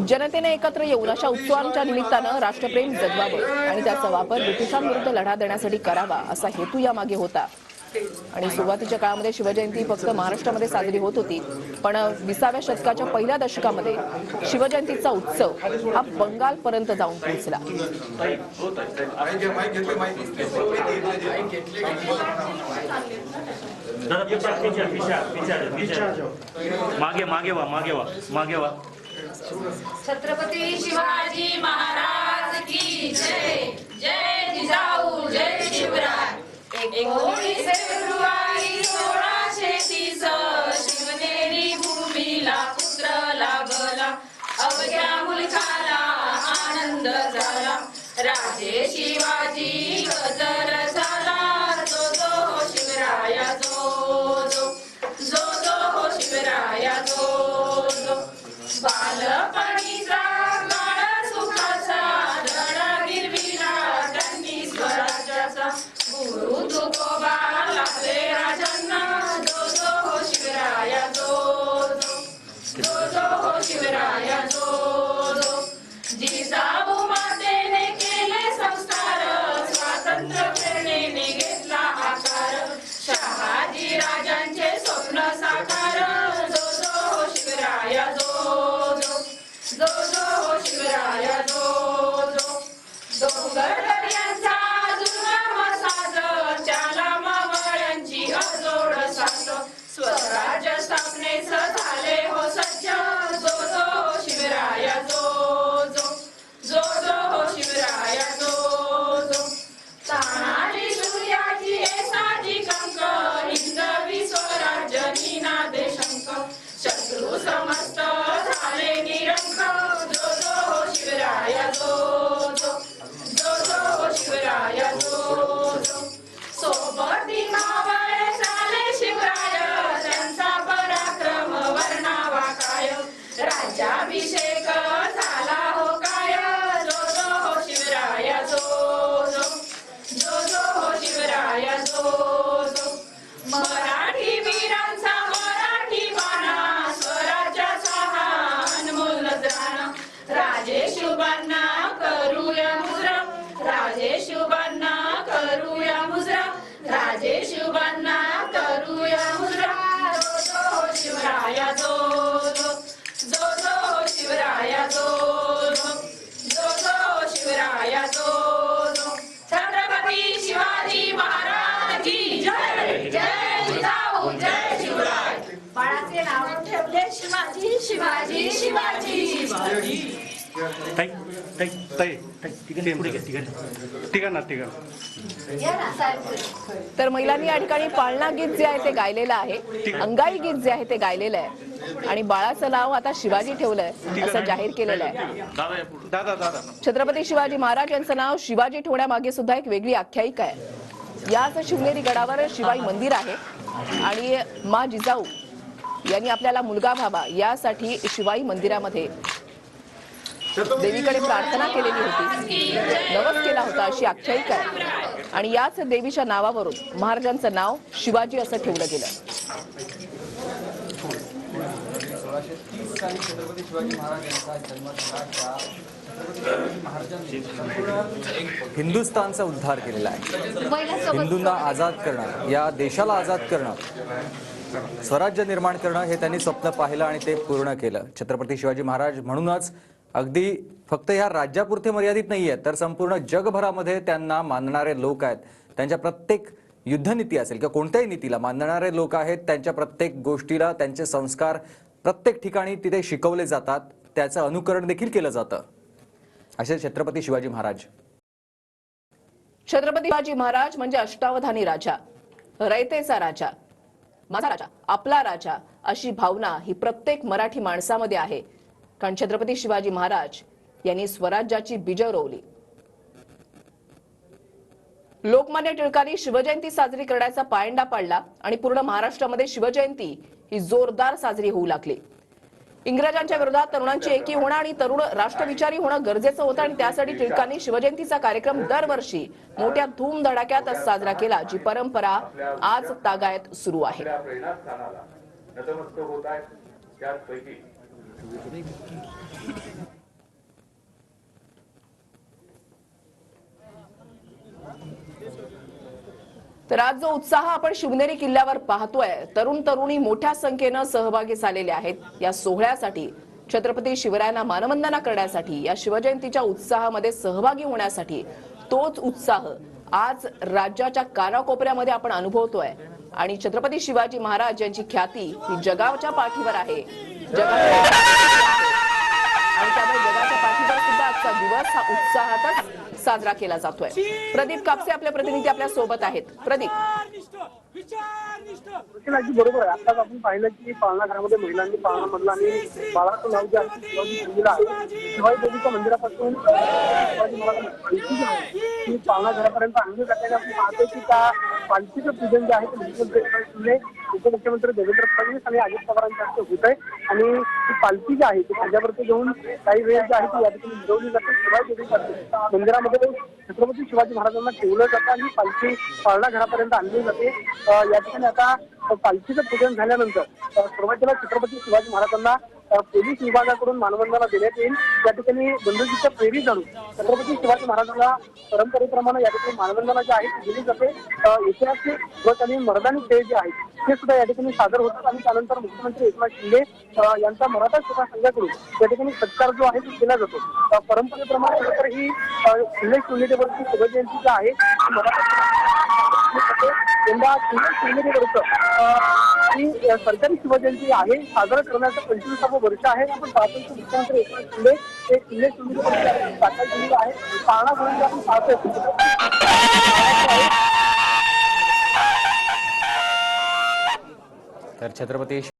जनतेने एकत्र येऊन अशा उत्सवांच्या निमित्तानं राष्ट्रप्रेम जगवावं आणि त्याचा वापर ब्रिटिशांविरुद्ध लढा देण्यासाठी करावा असा हेतू यामागे होता। आणि सुरुवातीच्या काळामध्ये शिवजयंती फक्त महाराष्ट्रामध्ये साजरी होत होती, पण 20व्या शतकाच्या पहिल्या दशकामध्ये शिवजयंतीचा उत्सव हा बंगालपर्यंत जाऊन पोहोचला। छत्रपती शिवाजी महाराज की जय। जय जिजाऊ जय शिवराय। 19 फेब्रुवारी 1630 शिवनेरी भूमीला पुत्र लाभला, अवघ्या मुलखाला आनंद झाला। राजे शिवाजी गजर झाला, जो जो शिवराया जो जो, जो जो शिवराया जो जो। बालपणीचा काळ सुखाचा धडा गिरविला त्यांनी स्वराज्याचा, गुरु तुकोबा लागले राजांना, जो जो शिवराया जो जो, जो जो शिवराया जो जो। जिजाऊ मातेने केले संस्कार, स्वातंत्र्य प्रेरणेने घेतला आकार, शहाजी राजांचे स्वप्न साकार, जो जो शिवराया जो जो, जो जो शिवराया जो जो। डोंगर दर्यांचा दुर्गम साज, त्याला मावळ्यांची अजोड साथ, स्वराज्य स्थापनेस झाले हो सज्ज, जो जो शिवराया जो जो, जो जो शिवराया जो जो। तानाजी सूर्याची साजी कंक, हिंदवी स्वराज्य निनादे शंक, शत्रू समस्त झाले निरंक, जो जो शिवराया जो जो, जो जो शिवराया जो जो। सोबती मावळे झाले शिवराय, त्यांचा पराक्रम वर्णावा काय, राज्याभिषेक झाला हो काय, जो जो शिवराया जो जो, जो जो शिवराया जो जो। मराठी वीरांचा मराठी बाणा, स्वराज्याचा हा अनमोल नजराणा, राजे शिवबांना करूया मुजरा, राजे शिवबांना करूया मुजरा, राजे शिवबांना करूया मुजरा, जो जो शिवराया जो जो, जो जो शिवराया जो जो, जो जो शिवराया जो जो। छत्रपती शिवाजी महाराज की जय। जय जिजाऊ जय शिवराय। बाळाचे नाव ठेवले शिवाजी शिवाजी शिवाजी। ताई ताई ताई ठीक ना। तर महिलांनी या ठिकाणी पाळणा गीत जे आहे ते गायलेलं आहे, अंगाई गीत जे आहे ते गायलेलं आहे आणि बाळाचं नाव आता शिवाजी ठेवलंय असं जाहीर केलेलं आहे। छत्रपती शिवाजी महाराज यांचं नाव शिवाजी ठेवण्यामागे सुद्धा एक वेगळी आख्यायिका आहे। याच शिवनेरी गडावर शिवाई मंदिर आहे आणि मा जिजाऊ यांनी आपल्याला मुलगा व्हावा यासाठी शिवाई मंदिरामध्ये देवीकडे प्रार्थना केलेली होती, नवस केला होता अशी आख्यायिका आहे आणि याच देवीच्या नावावरून महाराजांचं नाव शिवाजी असं ठेवलं गेलं। हिंदुस्थानचा उद्धार केलेला आहे, हिंदूंना आजाद करणं, या देशाला आजाद करणं, स्वराज्य निर्माण करणं हे त्यांनी स्वप्न पाहिलं आणि ते पूर्ण केलं। छत्रपती शिवाजी महाराज म्हणूनच अगदी फक्त ह्या राज्यापुरते मर्यादित नाहीये, तर संपूर्ण जगभरामध्ये त्यांना मानणारे लोक आहेत। त्यांच्या प्रत्येक युद्धनीती असेल किंवा कोणत्याही नीतीला मानणारे लोक आहेत, त्यांच्या प्रत्येक गोष्टीला त्यांचे संस्कार प्रत्येक ठिकाणी तिथे शिकवले जातात, त्याचं अनुकरण देखील केलं जातं। असे छत्रपती शिवाजी महाराज। छत्रपती शिवाजी महाराज म्हणजे अष्टावधानी राजा, रयतेचा राजा, माझा राजा, आपला राजा अशी भावना ही प्रत्येक मराठी माणसामध्ये आहे, कारण छत्रपती शिवाजी महाराज यांनी स्वराज्याची बीज रोवली। लोकमान्य टिळकांनी शिवजयंती साजरी करण्याचा पायंडा पाडला आणि पूर्ण महाराष्ट्रामध्ये शिवजयंती ही जोरदार साजरी होऊ लागली। इंग्रजांच्या विरोधात तरुणांची एकी होणं आणि तरुण राष्ट्रविचारी होणं गरजेचं होतं आणि त्यासाठी टिळकांनी शिवजयंतीचा कार्यक्रम दरवर्षी मोठ्या धूमधडाक्यात साजरा केला, जी परंपरा आज तागायत सुरू आहे। नतमस्तक होत आहे त्यापैकी तर आज जो उत्साह आपण शिवनेरी किल्ल्यावर पाहतोय, तरुण तरुणी मोठ्या संख्येनं सहभागी झालेले आहेत या सोहळ्यासाठी, छत्रपती शिवरायांना मानवंदना करण्यासाठी, या शिवजयंतीच्या उत्साहामध्ये सहभागी होण्यासाठी. तोच उत्साह आज राज्याच्या कानाकोपऱ्यामध्ये आपण अनुभवतोय आणि छत्रपती शिवाजी महाराज यांची ख्याती ही जगाच्या पाठीवर आहे. आणि त्यामुळे जगाच्या पाठीवर सुद्धा आजचा दिवस हा उत्साहातच साजरा केला जातोय. प्रदीप कापसे आपले प्रतिनिधी आपल्या सोबत आहेत. प्रदीप. बरोबर आहे. आताच आपण पाहिलं की पाळणा घरामध्ये महिलांनी पाळणा मधला आणि बाळाचं नाव जे आहे शिवाजी दिलेलं आहे. शिवाजी देवीच्या मंदिरापासून शिवाजी महाराज पाळणा घरापर्यंत आणली जाते. आपण पाहतो की त्या पालखीचं पूजन जे आहे ते मुख्यमंत्री एकनाथ शिंदे, उपमुख्यमंत्री देवेंद्र फडणवीस आणि अजित पवारांच्या हस्ते होत आहे. आणि ती पालखी जी आहे ती खांद्यावरती घेऊन काही वेळ जी आहे ती या ठिकाणी मिरवली जाते. शिवाजी देवी मंदिरामध्ये छत्रपती शिवाजी महाराजांना ठेवलं जातं आणि पालखी पाळणा घरापर्यंत आणली जाते. या ठिकाणी आता पालखीचं पूजन झाल्यानंतर सुरुवातीला छत्रपती शिवाजी महाराजांना पोलीस विभागाकडून मानवंदना देण्यात येईल. या ठिकाणी बंदुकीच्या फेरी जाणून छत्रपती शिवाजी महाराजांना परंपरेप्रमाणे या ठिकाणी मानवंदना जी आहे ती दिली जाते. ऐतिहासिक व त्यांनी मर्दानी खेळ जे आहेत ते सुद्धा या ठिकाणी सादर होतात आणि त्यानंतर मुख्यमंत्री एकनाथ शिंदे यांचा मराठा सेवा संघाकडून या ठिकाणी सत्कार जो आहे तो केला जातो. परंपरेप्रमाणे खरं तर ही किल्ले शिवनेरीवरची शिवजयंती जी आहे यंदा किल्ले शिवनेरीवरचं ही सरकारी शिवजयंती आहे साजरा करण्याचं 25वं वर्ष आहे. आपण पाहतो की मुख्यमंत्री एकनाथ शिंदे हे किल्ले शिवनेरीवरती दाखल केलेलं आहे. पाळणा म्हणून आपण पाहतोय तर छत्रपती